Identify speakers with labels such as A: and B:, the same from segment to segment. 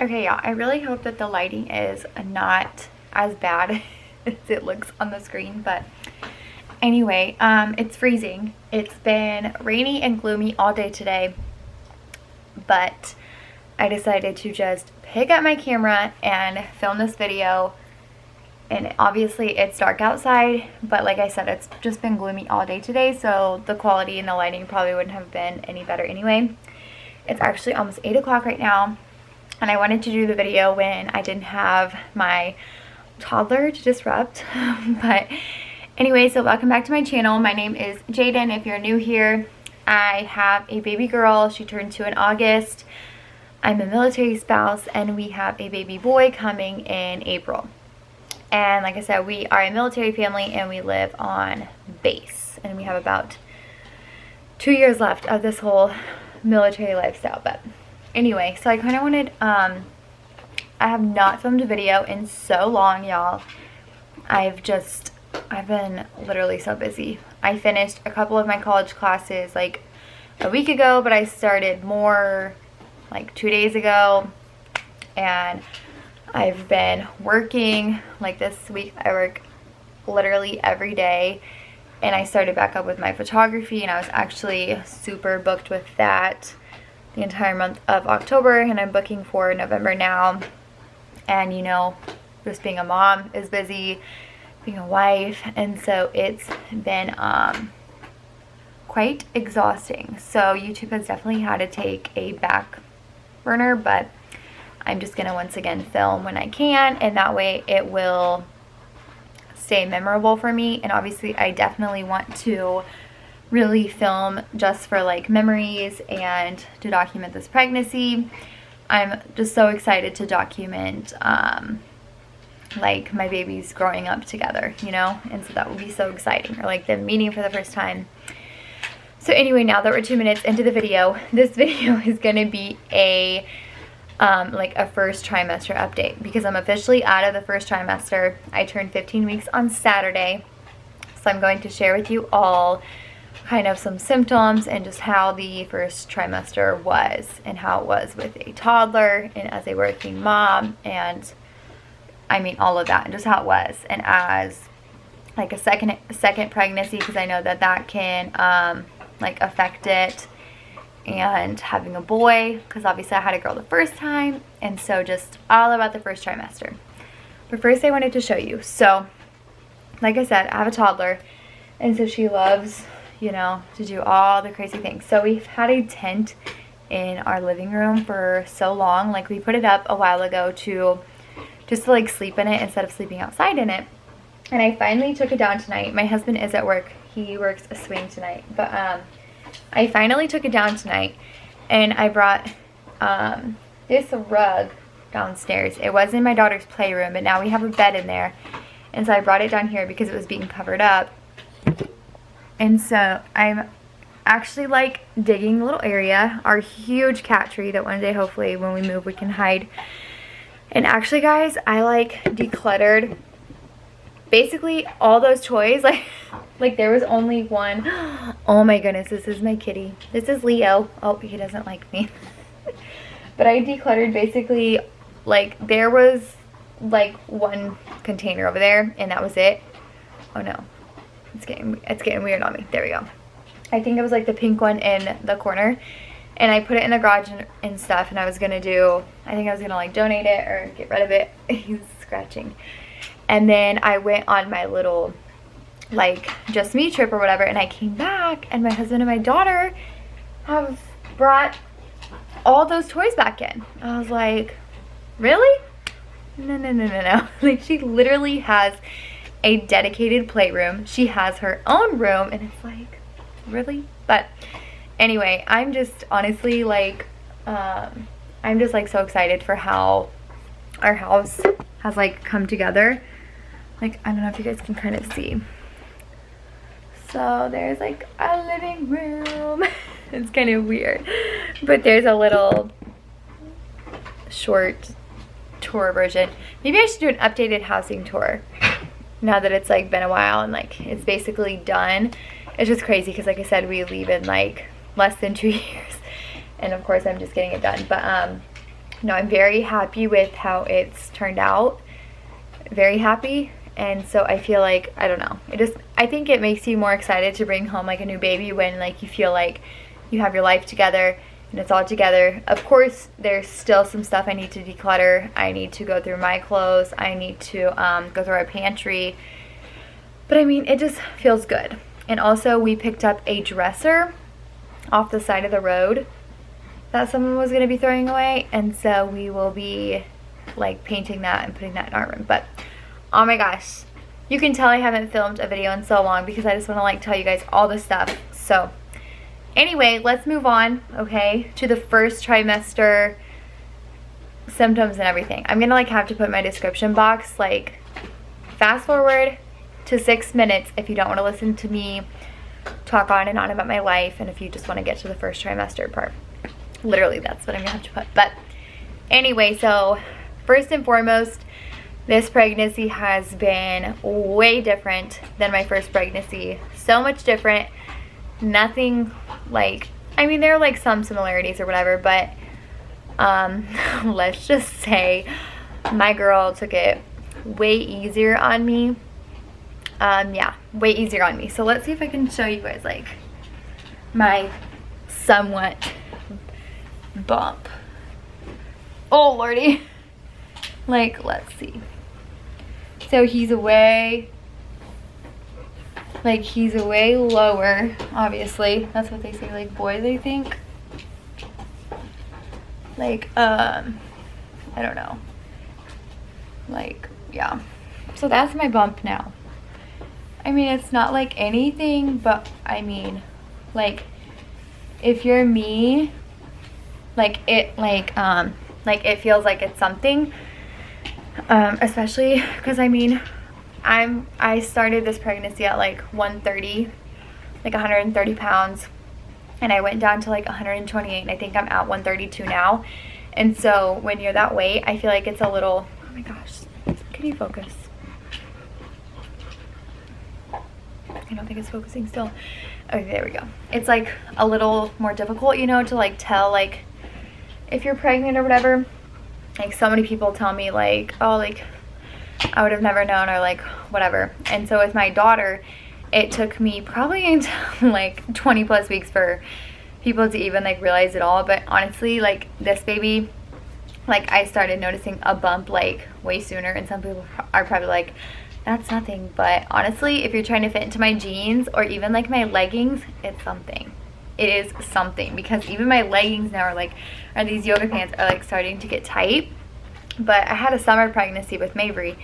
A: Okay, y'all, I really hope that the lighting is not as bad as it looks on the screen, but anyway, it's freezing. It's been rainy and gloomy all day today, but I decided to just pick up my camera and film this video. And obviously it's dark outside, but like I said, it's just been gloomy all day today, so the quality and the lighting probably wouldn't have been any better anyway. It's actually almost 8 o'clock right now, and I wanted to do the video when I didn't have my toddler to disrupt. But anyway, so welcome back to my channel. My name is Jayden. If you're new here, I have a baby girl. She turned 2 in August. I'm a military spouse, and we have a baby boy coming in April. And like I said, we are a military family and we live on base, and we have about 2 years left of this whole military lifestyle. But anyway, so I kind of wanted, I have not filmed a video in so long, y'all. I've been literally so busy. I finished a couple of my college classes like a week ago, but I started more like 2 days ago, and I've been working. Like this week I work literally every day, and I started back up with my photography, and I was actually super booked with that the entire month of October, and I'm booking for November now. And you know, just being a mom is busy, being a wife, and so it's been quite exhausting. So YouTube has definitely had to take a back burner, but I'm just gonna once again film when I can, and that way it will stay memorable for me. And obviously I definitely want to really film just for like memories and to document this pregnancy. I'm just so excited to document like my babies growing up together, you know, and so that will be so exciting, or like them meeting for the first time. So anyway, now that we're 2 minutes into the video, this video is gonna be a like a first trimester update, because I'm officially out of the first trimester. I turned 15 weeks on Saturday, so I'm going to share with you all kind of some symptoms and just how the first trimester was, and how it was with a toddler and as a working mom, and I mean all of that, and just how it was, and as like a second pregnancy, because I know that that can like affect it, and having a boy, because obviously I had a girl the first time, and so just all about the first trimester. But first I wanted to show you. So like I said, I have a toddler, and so she loves, you know, to do all the crazy things. So we've had a tent in our living room for so long. Like we put it up a while ago to just to like sleep in it instead of sleeping outside in it, and I finally took it down tonight. My husband is at work. He works a swing tonight, but I finally took it down tonight, and I brought this rug downstairs. It was in my daughter's playroom, but now we have a bed in there, and so I brought it down here because it was being covered up. And so I'm actually like digging a little area, our huge cat tree that one day hopefully when we move we can hide. And actually guys, I like decluttered basically all those toys. Like there was only one. Oh my goodness, this is my kitty. This is Leo. Oh, he doesn't like me. But I decluttered basically, like there was like one container over there, and that was it. Oh no, it's getting weird on me. There we go. I think it was like the pink one in the corner, and I put it in the garage and stuff, and I think I was gonna like donate it or get rid of it. He's scratching. And then I went on my little like just me trip or whatever, and I came back, and my husband and my daughter have brought all those toys back in. I was like, really? No. Like she literally has a dedicated playroom. She has her own room, and it's like, really? But anyway, I'm just honestly like I'm just like so excited for how our house has like come together. Like I don't know if you guys can kind of see. So there's like a living room. It's kind of weird, but there's a little short tour version. Maybe I should do an updated housing tour now that it's like been a while and like it's basically done. It's just crazy because like I said, we leave in like less than 2 years, and of course I'm just getting it done. But no, I'm very happy with how it's turned out. Very happy. And so I feel like, I don't know, I think it makes you more excited to bring home like a new baby when like you feel like you have your life together and it's all together. Of course, there's still some stuff I need to declutter. I need to go through my clothes. I need to go through our pantry. But I mean, it just feels good. And also we picked up a dresser off the side of the road that someone was going to be throwing away. And so we will be like painting that and putting that in our room. But oh my gosh, you can tell I haven't filmed a video in so long because I just want to like tell you guys all this stuff. So anyway, let's move on, okay, to the first trimester symptoms and everything. I'm gonna like have to put in my description box, like fast forward to 6 minutes if you don't want to listen to me talk on and on about my life, and if you just want to get to the first trimester part. Literally, that's what I'm gonna have to put. But anyway, so first and foremost, this pregnancy has been way different than my first pregnancy. So much different. Nothing like, I mean, there are like some similarities or whatever, but let's just say my girl took it way easier on me. Yeah, way easier on me. So let's see if I can show you guys like my somewhat bump. Oh lordy. Like, let's see. So he's way lower, obviously. That's what they say, like boys, I think. Like, I don't know. Like, yeah. So that's my bump now. I mean, it's not like anything, but I mean, like, if you're me, like it it feels like it's something. Especially because I mean, I started this pregnancy at like 130, like 130 pounds, and I went down to like 128, and I think I'm at 132 now. And so when you're that weight, I feel like it's a little, oh my gosh, can you focus? I don't think it's focusing still. Okay, there we go. It's like a little more difficult, you know, to like tell like if you're pregnant or whatever. Like so many people tell me like, oh, like I would have never known, or like whatever. And so with my daughter, it took me probably until like 20 plus weeks for people to even like realize it all. But honestly, like this baby, like I started noticing a bump like way sooner, and some people are probably like, that's nothing. But honestly, if you're trying to fit into my jeans or even like my leggings, it's something. It is something, because even my leggings now are these yoga pants are like starting to get tight. But I had a summer pregnancy with Mabry,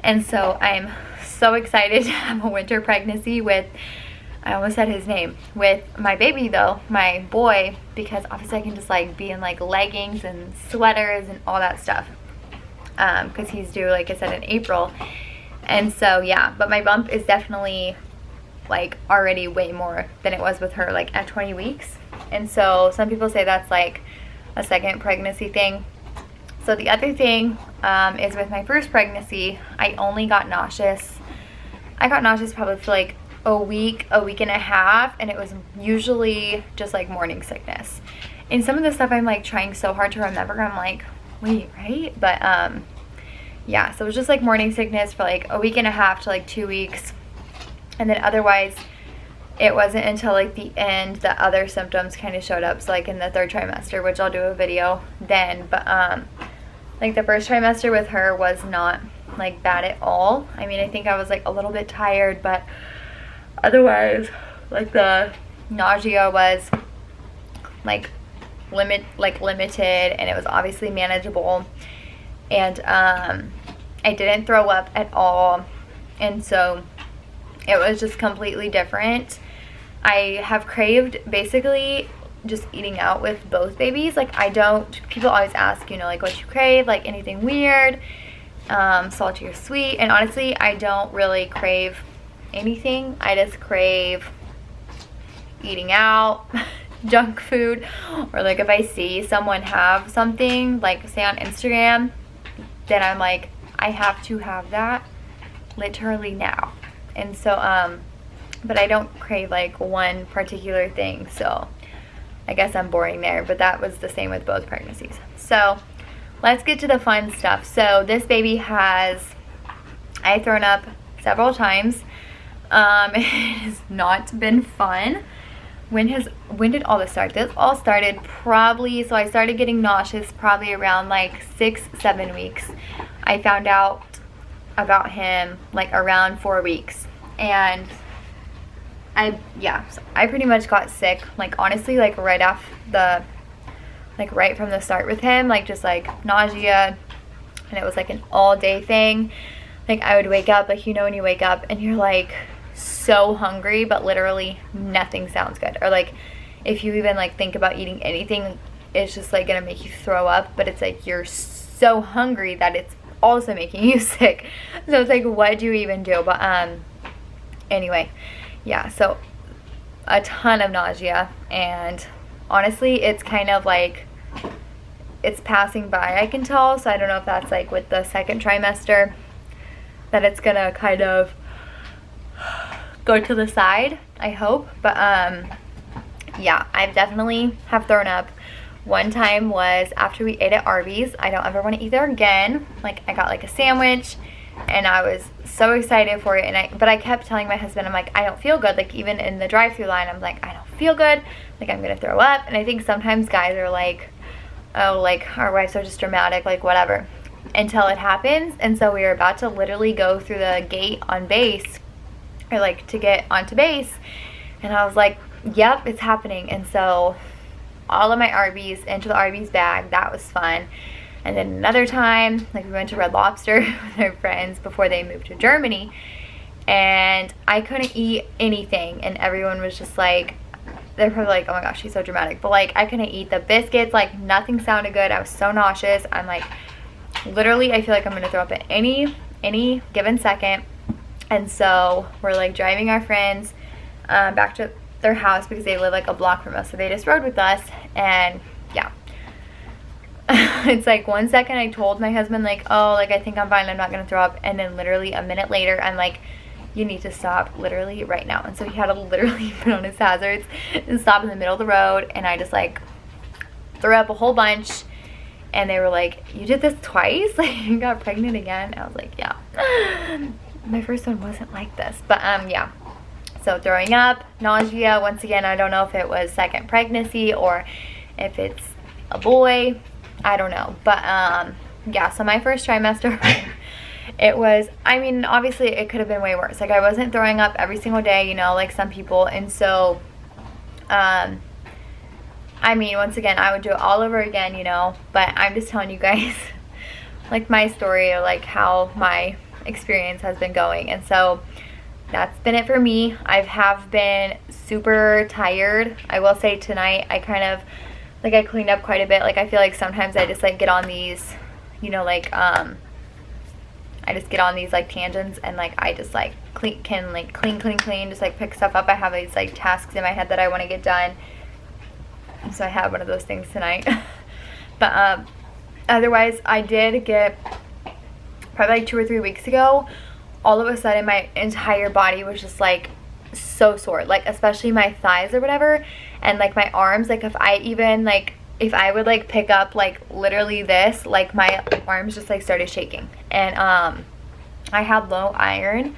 A: and so I'm so excited to have a winter pregnancy with, I almost said his name, with my baby though, my boy, because obviously I can just like be in like leggings and sweaters and all that stuff, because he's due, like I said, in April. And so yeah, but my bump is definitely like already way more than it was with her like at 20 weeks. And so some people say that's like a second pregnancy thing. So the other thing is with my first pregnancy, I only got nauseous. I got nauseous probably for like a week and a half, and it was usually just like morning sickness. And some of the stuff I'm like trying so hard to remember, I'm like, wait, right? But yeah, so it was just like morning sickness for like a week and a half to like 2 weeks. And then otherwise, it wasn't until like the end that other symptoms kind of showed up. So like in the third trimester, which I'll do a video then. But like the first trimester with her was not like bad at all. I mean, I think I was like a little bit tired, but otherwise like the nausea was like limited, and it was obviously manageable. And I didn't throw up at all. And so it was just completely different. I have craved basically just eating out with both babies. Like people always ask, you know, like what you crave, like anything weird, salty or sweet. And honestly, I don't really crave anything. I just crave eating out, junk food, or like if I see someone have something, like say on Instagram, then I'm like, I have to have that literally now. And so but I don't crave like one particular thing, so I guess I'm boring there. But that was the same with both pregnancies. So let's get to the fun stuff. So this baby I've thrown up several times. It has not been fun. When did all this start? This all started probably, so I started getting nauseous probably around like 6-7 weeks. I found out about him like around 4 weeks, and I pretty much got sick, like honestly, like right from the start with him, like just like nausea, and it was like an all day thing. Like I would wake up, like, you know, when you wake up and you're like so hungry, but literally nothing sounds good, or like if you even like think about eating anything, it's just like gonna make you throw up, but it's like you're so hungry that it's also making you sick. So it's like, what do you even do? But anyway, yeah, so a ton of nausea, and honestly it's kind of like it's passing by, I can tell. So I don't know if that's like with the second trimester that it's gonna kind of go to the side, I hope. But yeah, I definitely have thrown up. One time was after we ate at Arby's. I don't ever want to eat there again. Like I got like a sandwich and I was so excited for it, but I kept telling my husband, I'm like, I don't feel good. Like even in the drive-thru line, I'm like, I don't feel good, like I'm gonna throw up. And I think sometimes guys are like, oh, like our wives are just dramatic, like whatever, until it happens. And so we were about to literally go through the gate on base, or like to get onto base, and I was like, yep, it's happening. And so all of my Arby's into the Arby's bag. That was fun. And then another time, like we went to Red Lobster with our friends before they moved to Germany, and I couldn't eat anything, and everyone was just like, they're probably like, oh my gosh, she's so dramatic, but like I couldn't eat the biscuits, like nothing sounded good. I was so nauseous. I'm like, literally, I feel like I'm gonna throw up at any given second. And so we're like driving our friends back to their house because they live like a block from us, so they just rode with us. And yeah, it's like 1 second I told my husband like, oh, like I think I'm fine, I'm not gonna throw up, and then literally a minute later I'm like, you need to stop literally right now. And so he had to literally put on his hazards and stop in the middle of the road, and I just like threw up a whole bunch. And they were like, you did this twice? Like you got pregnant again? I was like, yeah, my first one wasn't like this. But yeah, so throwing up, nausea. Once again, I don't know if it was second pregnancy or if it's a boy, I don't know. But yeah, so my first trimester, it was, I mean, obviously it could have been way worse. Like I wasn't throwing up every single day, you know, like some people. And so I mean, once again, I would do it all over again, you know, but I'm just telling you guys like my story, like how my experience has been going. And so that's been it for me. I have been super tired. I will say tonight I kind of like, I cleaned up quite a bit. Like I feel like sometimes I just like get on these, you know, like I just get on these like tangents, and like I just like clean, just like pick stuff up. I have these like tasks in my head that I want to get done. So I had one of those things tonight. But otherwise, I did get, probably like 2 or 3 weeks ago, all of a sudden my entire body was just like so sore, like especially my thighs or whatever, and like my arms. Like if I even like, if I would like pick up like literally this, like my arms just like started shaking. And I had low iron,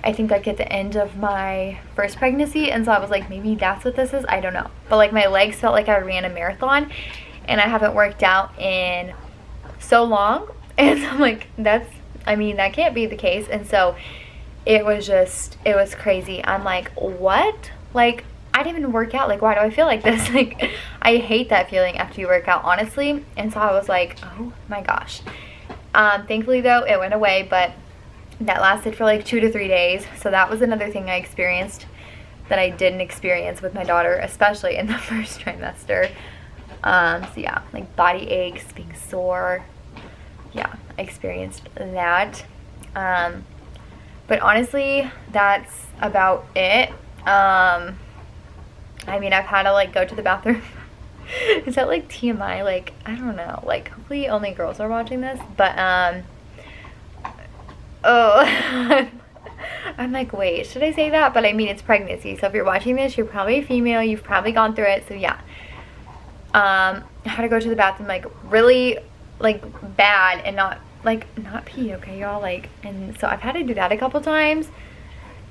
A: I think like at the end of my first pregnancy, and so I was like, maybe that's what this is, I don't know. But like my legs felt like I ran a marathon, and I haven't worked out in so long, and so I'm like, that's, I mean, that can't be the case. And so it was just, it was crazy. I'm like, what? Like I didn't even work out, like why do I feel like this? Like I hate that feeling after you work out, honestly. And so I was like, oh my gosh. Thankfully though, it went away, but that lasted for like 2 to 3 days. So that was another thing I experienced that I didn't experience with my daughter, especially in the first trimester. So yeah, like body aches, being sore. Yeah, I experienced that. But honestly, that's about it. I mean, I've had to like go to the bathroom. Is that like TMI? Like, I don't know. Like, hopefully only girls are watching this. But, oh, I'm like, wait, should I say that? But I mean, it's pregnancy. So if you're watching this, you're probably a female. You've probably gone through it. So yeah. I had to go to the bathroom like really like bad and not pee, okay y'all, like, and so I've had to do that a couple times,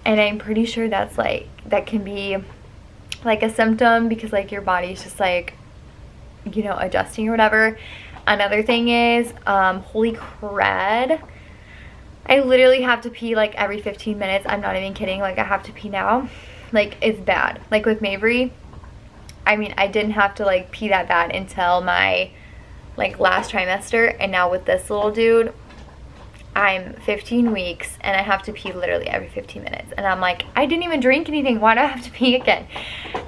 A: and I'm pretty sure that's like, that can be like a symptom because like your body's just like, you know, adjusting or whatever. Another thing is, holy crud, I literally have to pee like every 15 minutes. I'm not even kidding. Like I have to pee now. Like it's bad. Like with Mabry, I mean, I didn't have to like pee that bad until my like last trimester, and now with this little dude, I'm 15 weeks and I have to pee literally every 15 minutes, and I'm like, I didn't even drink anything, why do I have to pee again?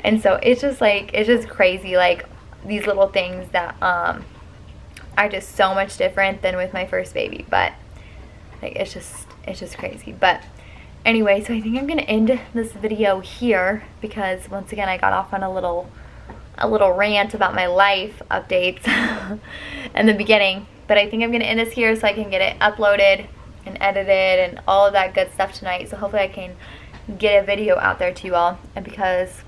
A: And so it's just like, it's just crazy, like these little things that are just so much different than with my first baby. But like it's just crazy. But anyway, so I think I'm gonna end this video here because once again I got off on a little rant about my life updates in the beginning. But I think I'm gonna end this here so I can get it uploaded and edited and all of that good stuff tonight. So hopefully I can get a video out there to you all. And because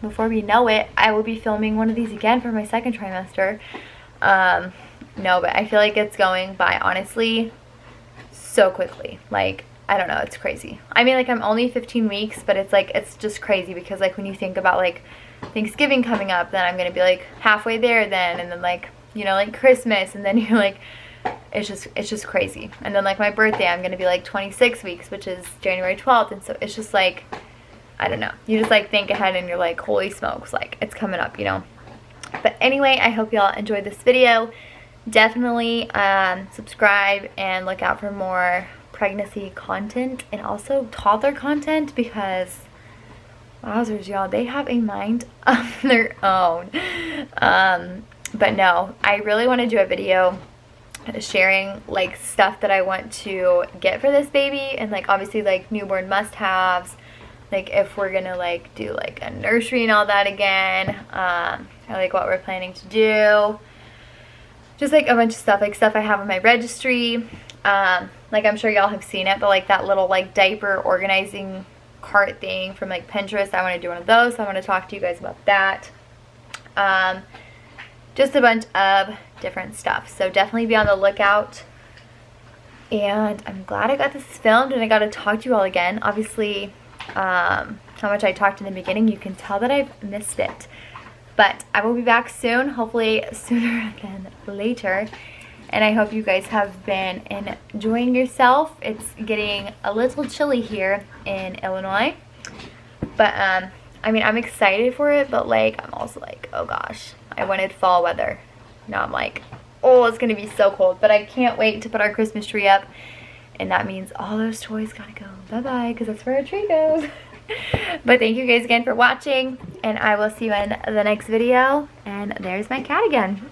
A: before we know it, I will be filming one of these again for my second trimester. No, but I feel like it's going by honestly so quickly. Like, I don't know, it's crazy. I mean, like, I'm only 15 weeks, but it's like, it's just crazy because like when you think about like Thanksgiving coming up, then I'm gonna be like halfway there then, and then like, you know, like Christmas, and then you're like, it's just crazy. And then like my birthday, I'm gonna be like 26 weeks, which is January 12th, and so it's just like, I don't know, you just like think ahead and you're like, holy smokes, like it's coming up, you know. But anyway, I hope y'all enjoyed this video. Definitely subscribe and look out for more pregnancy content and also toddler content because wowzers, y'all, they have a mind of their own. But no, I really want to do a video sharing like stuff that I want to get for this baby, and like obviously like newborn must-haves, like if we're gonna like do like a nursery and all that again, or like what we're planning to do, just like a bunch of stuff, like stuff I have on my registry. Like I'm sure y'all have seen it, but like that little like diaper organizing cart thing from like Pinterest, I want to do one of those, so I want to talk to you guys about that. Just a bunch of different stuff, so definitely be on the lookout. And I'm glad I got this filmed and I got to talk to you all again. Obviously, how much I talked in the beginning, you can tell that I've missed it. But I will be back soon, hopefully sooner than later. And I hope you guys have been enjoying yourself. It's getting a little chilly here in Illinois. But, I mean, I'm excited for it, but like, I'm also like, oh gosh, I wanted fall weather. Now I'm like, oh, it's gonna be so cold. But I can't wait to put our Christmas tree up. And that means all those toys gotta go bye-bye, because that's where our tree goes. But thank you guys again for watching, and I will see you in the next video. And there's my cat again.